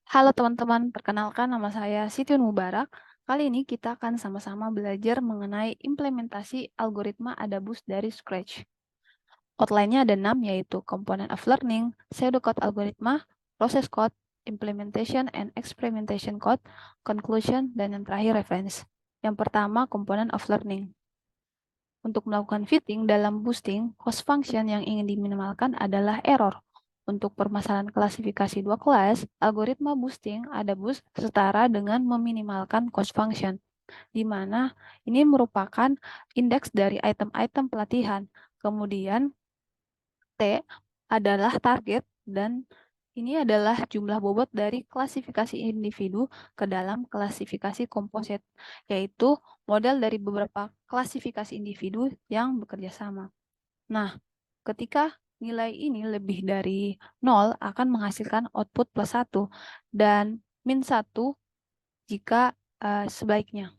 Halo teman-teman, perkenalkan nama saya Sitiun Mubarak. Kali ini kita akan sama-sama belajar mengenai implementasi algoritma Adabus dari Scratch. Outline-nya ada 6, yaitu Component of Learning, Pseudocode Algoritma, Process Code, Implementation and Experimentation Code, Conclusion, dan yang terakhir Reference. Yang pertama, Component of Learning. Untuk melakukan fitting dalam boosting, cost function yang ingin diminimalkan adalah error. Untuk permasalahan klasifikasi dua kelas, algoritma boosting ada boost setara dengan meminimalkan cost function, di mana ini merupakan indeks dari item-item pelatihan. Kemudian T adalah target dan ini adalah jumlah bobot dari klasifikasi individu ke dalam klasifikasi komposit, yaitu model dari beberapa klasifikasi individu yang bekerja sama. Nah, ketika nilai ini lebih dari 0 akan menghasilkan output plus 1 dan min 1 jika sebaiknya.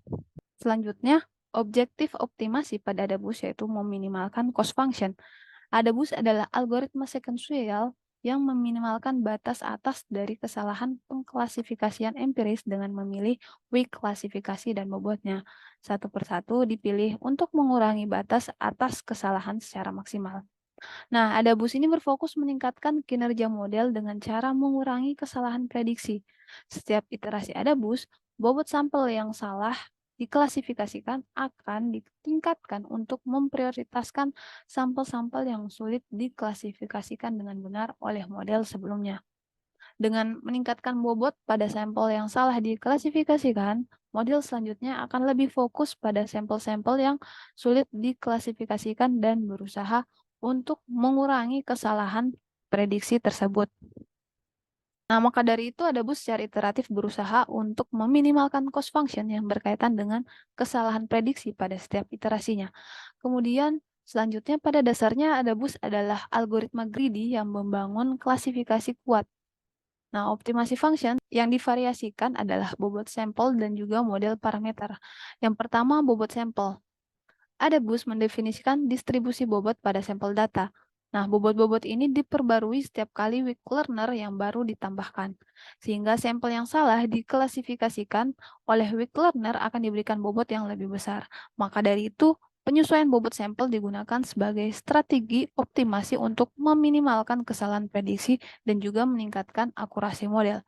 Selanjutnya, objektif optimasi pada Adabus yaitu meminimalkan cost function. Adabus adalah algoritma sekuensial yang meminimalkan batas atas dari kesalahan pengklasifikasian empiris dengan memilih weak klasifikasi dan bobotnya. Satu persatu dipilih untuk mengurangi batas atas kesalahan secara maksimal. Nah, Adabus ini berfokus meningkatkan kinerja model dengan cara mengurangi kesalahan prediksi. Setiap iterasi Adabus, bobot sampel yang salah diklasifikasikan akan ditingkatkan untuk memprioritaskan sampel-sampel yang sulit diklasifikasikan dengan benar oleh model sebelumnya. Dengan meningkatkan bobot pada sampel yang salah diklasifikasikan, model selanjutnya akan lebih fokus pada sampel-sampel yang sulit diklasifikasikan dan berusaha untuk mengurangi kesalahan prediksi tersebut. Nah, maka dari itu Adabus secara iteratif berusaha untuk meminimalkan cost function yang berkaitan dengan kesalahan prediksi pada setiap iterasinya. Kemudian, selanjutnya pada dasarnya Adabus adalah algoritma greedy yang membangun klasifikasi kuat. Nah, optimasi function yang divariasikan adalah bobot sampel dan juga model parameter. Yang pertama, bobot sampel. Adabus mendefinisikan distribusi bobot pada sampel data. Nah, bobot-bobot ini diperbarui setiap kali weak learner yang baru ditambahkan. Sehingga sampel yang salah diklasifikasikan oleh weak learner akan diberikan bobot yang lebih besar. Maka dari itu, penyesuaian bobot sampel digunakan sebagai strategi optimasi untuk meminimalkan kesalahan prediksi dan juga meningkatkan akurasi model.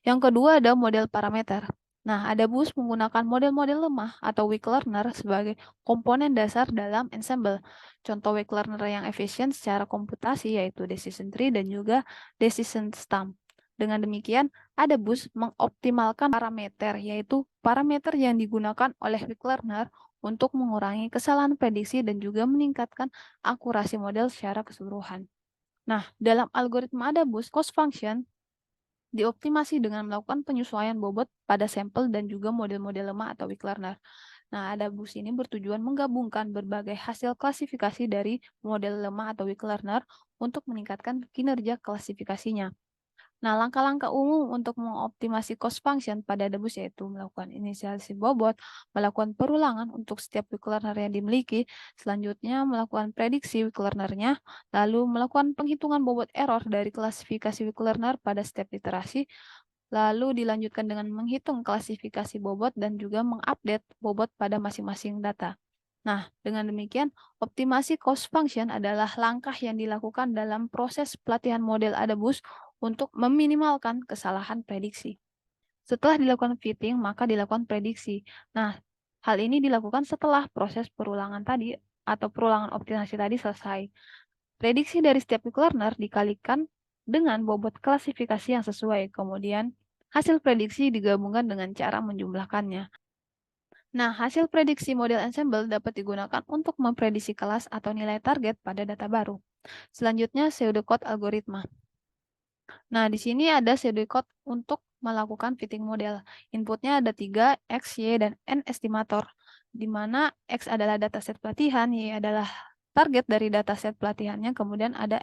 Yang kedua ada model parameter. Nah, Adabus menggunakan model-model lemah atau weak learner sebagai komponen dasar dalam ensemble. Contoh weak learner yang efisien secara komputasi yaitu decision tree dan juga decision stump. Dengan demikian, Adabus mengoptimalkan parameter, yaitu parameter yang digunakan oleh weak learner untuk mengurangi kesalahan prediksi dan juga meningkatkan akurasi model secara keseluruhan. Nah, dalam algoritma Adabus, cost function dioptimasi dengan melakukan penyesuaian bobot pada sampel dan juga model-model lemah atau weak learner. Nah, Adabus ini bertujuan menggabungkan berbagai hasil klasifikasi dari model lemah atau weak learner untuk meningkatkan kinerja klasifikasinya. Nah, langkah-langkah umum untuk mengoptimasi cost function pada Adabus yaitu melakukan inisialisasi bobot, melakukan perulangan untuk setiap weak learner yang dimiliki, selanjutnya melakukan prediksi weak learner-nya, lalu melakukan penghitungan bobot error dari klasifikasi weak learner pada setiap iterasi, lalu dilanjutkan dengan menghitung klasifikasi bobot dan juga mengupdate bobot pada masing-masing data. Nah, dengan demikian, optimasi cost function adalah langkah yang dilakukan dalam proses pelatihan model Adabus untuk meminimalkan kesalahan prediksi. Setelah dilakukan fitting, maka dilakukan prediksi. Nah, hal ini dilakukan setelah proses perulangan tadi atau perulangan optimasi tadi selesai. Prediksi dari setiap weak learner dikalikan dengan bobot klasifikasi yang sesuai. Kemudian, hasil prediksi digabungkan dengan cara menjumlahkannya. Nah, hasil prediksi model ensemble dapat digunakan untuk memprediksi kelas atau nilai target pada data baru. Selanjutnya, pseudocode algoritma. Nah, di sini ada pseudocode untuk melakukan fitting model. Inputnya ada 3, X, Y, dan N estimator, di mana X adalah dataset pelatihan, Y adalah target dari dataset pelatihannya, kemudian ada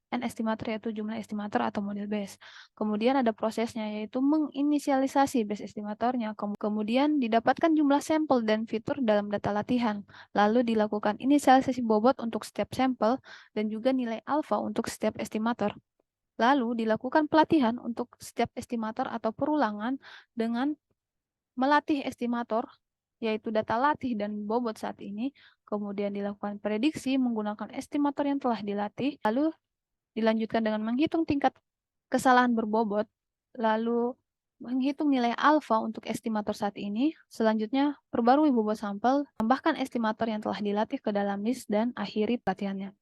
N estimator yaitu jumlah estimator atau model base. Kemudian ada prosesnya yaitu menginisialisasi base estimatornya. Kemudian didapatkan jumlah sampel dan fitur dalam data latihan. Lalu dilakukan inisialisasi bobot untuk setiap sampel dan juga nilai alfa untuk setiap estimator. Lalu dilakukan pelatihan untuk setiap estimator atau perulangan dengan melatih estimator, yaitu data latih dan bobot saat ini, kemudian dilakukan prediksi menggunakan estimator yang telah dilatih, lalu dilanjutkan dengan menghitung tingkat kesalahan berbobot, lalu menghitung nilai alfa untuk estimator saat ini, selanjutnya perbarui bobot sampel, tambahkan estimator yang telah dilatih ke dalam list, dan akhiri pelatihannya.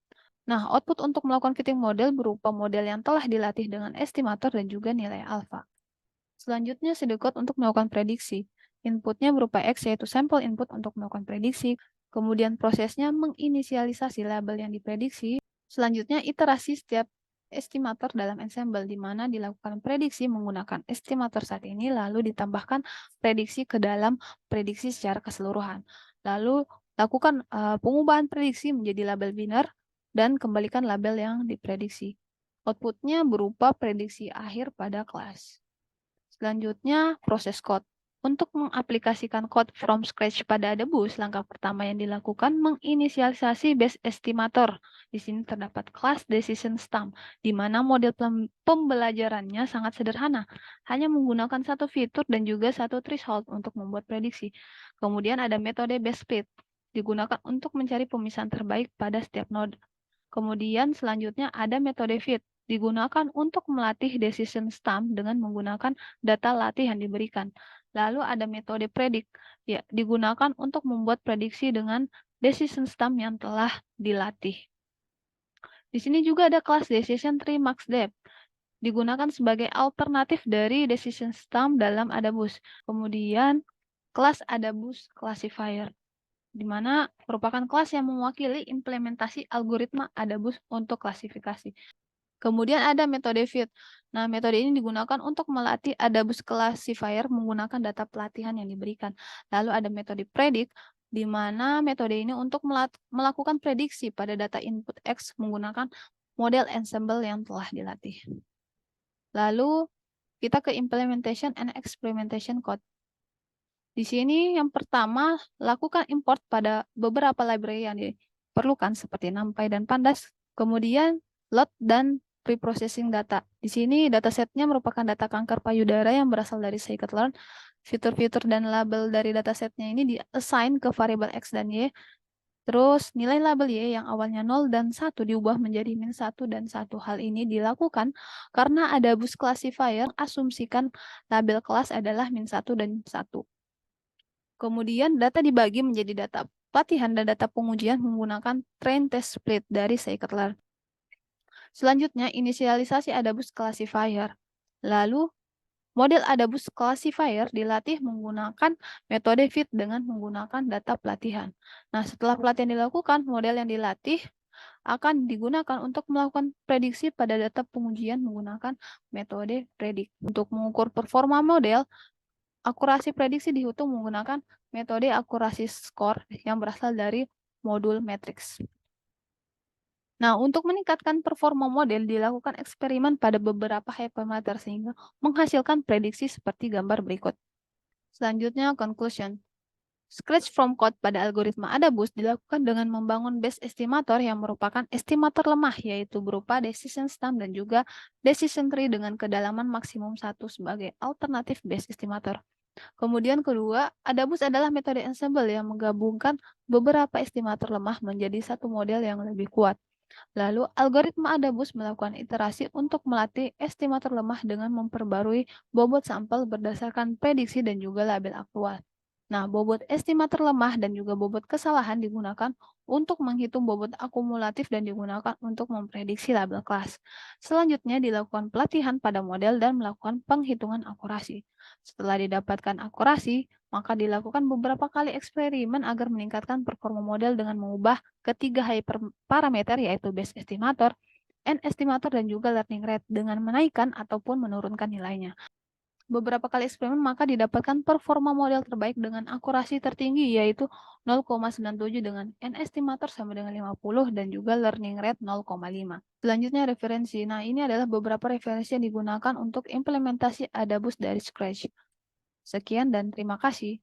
Nah, output untuk melakukan fitting model berupa model yang telah dilatih dengan estimator dan juga nilai alfa. Selanjutnya, pseudocode untuk melakukan prediksi. Inputnya berupa X, yaitu sampel input untuk melakukan prediksi. Kemudian prosesnya menginisialisasi label yang diprediksi. Selanjutnya, iterasi setiap estimator dalam ensemble, di mana dilakukan prediksi menggunakan estimator saat ini, lalu ditambahkan prediksi ke dalam prediksi secara keseluruhan. Lalu lakukan pengubahan prediksi menjadi label biner, dan kembalikan label yang diprediksi. Outputnya berupa prediksi akhir pada kelas. Selanjutnya, proses code. Untuk mengaplikasikan code from scratch pada Adabus, langkah pertama yang dilakukan menginisialisasi base estimator. Di sini terdapat kelas decision stamp, di mana model pembelajarannya sangat sederhana, hanya menggunakan satu fitur dan juga satu threshold untuk membuat prediksi. Kemudian ada metode base split, digunakan untuk mencari pemisahan terbaik pada setiap node. Kemudian selanjutnya ada metode fit, digunakan untuk melatih decision stamp dengan menggunakan data latih yang diberikan. Lalu ada metode predict, ya, digunakan untuk membuat prediksi dengan decision stamp yang telah dilatih. Di sini juga ada kelas decision tree maxdep, digunakan sebagai alternatif dari decision stamp dalam Adabus. Kemudian kelas Adabus classifier, di mana merupakan kelas yang mewakili implementasi algoritma Adabus untuk klasifikasi. Kemudian ada metode fit. Nah, metode ini digunakan untuk melatih Adabus classifier menggunakan data pelatihan yang diberikan. Lalu ada metode predict, di mana metode ini untuk melakukan prediksi pada data input X menggunakan model ensemble yang telah dilatih. Lalu kita ke implementation and experimentation code. Di sini yang pertama, lakukan import pada beberapa library yang diperlukan seperti NumPy dan Pandas. Kemudian load dan preprocessing data. Di sini datasetnya merupakan data kanker payudara yang berasal dari scikit-learn. Fitur-fitur dan label dari datasetnya ini di-assign ke variabel X dan Y. Terus nilai label Y yang awalnya 0 dan 1 diubah menjadi -1 dan 1. Hal ini dilakukan karena Adabus classifier asumsikan label kelas adalah -1 dan 1. Kemudian data dibagi menjadi data pelatihan dan data pengujian menggunakan train test split dari scikit-learn. Selanjutnya, inisialisasi Adabus classifier. Lalu, model Adabus classifier dilatih menggunakan metode fit dengan menggunakan data pelatihan. Nah, setelah pelatihan dilakukan, model yang dilatih akan digunakan untuk melakukan prediksi pada data pengujian menggunakan metode predict. Untuk mengukur performa model, akurasi prediksi dihitung menggunakan metode akurasi skor yang berasal dari modul matriks. Nah, untuk meningkatkan performa model dilakukan eksperimen pada beberapa hypermeter sehingga menghasilkan prediksi seperti gambar berikut. Selanjutnya, conclusion. Scratch from code pada algoritma Adabus dilakukan dengan membangun base estimator yang merupakan estimator lemah, yaitu berupa decision stamp dan juga decision tree dengan kedalaman maksimum 1 sebagai alternatif base estimator. Kemudian kedua, Adabus adalah metode ensemble yang menggabungkan beberapa estimator lemah menjadi satu model yang lebih kuat. Lalu, algoritma Adabus melakukan iterasi untuk melatih estimator lemah dengan memperbarui bobot sampel berdasarkan prediksi dan juga label aktual. Nah, bobot estimator lemah dan juga bobot kesalahan digunakan untuk menghitung bobot akumulatif dan digunakan untuk memprediksi label kelas. Selanjutnya dilakukan pelatihan pada model dan melakukan penghitungan akurasi. Setelah didapatkan akurasi, maka dilakukan beberapa kali eksperimen agar meningkatkan performa model dengan mengubah ketiga hyperparameter yaitu base estimator, end estimator, dan juga learning rate dengan menaikkan ataupun menurunkan nilainya. Beberapa kali eksperimen maka didapatkan performa model terbaik dengan akurasi tertinggi yaitu 0,97 dengan N estimator sama dengan 50 dan juga learning rate 0,5. Selanjutnya referensi. Nah, ini adalah beberapa referensi yang digunakan untuk implementasi Adabus dari scratch. Sekian dan terima kasih.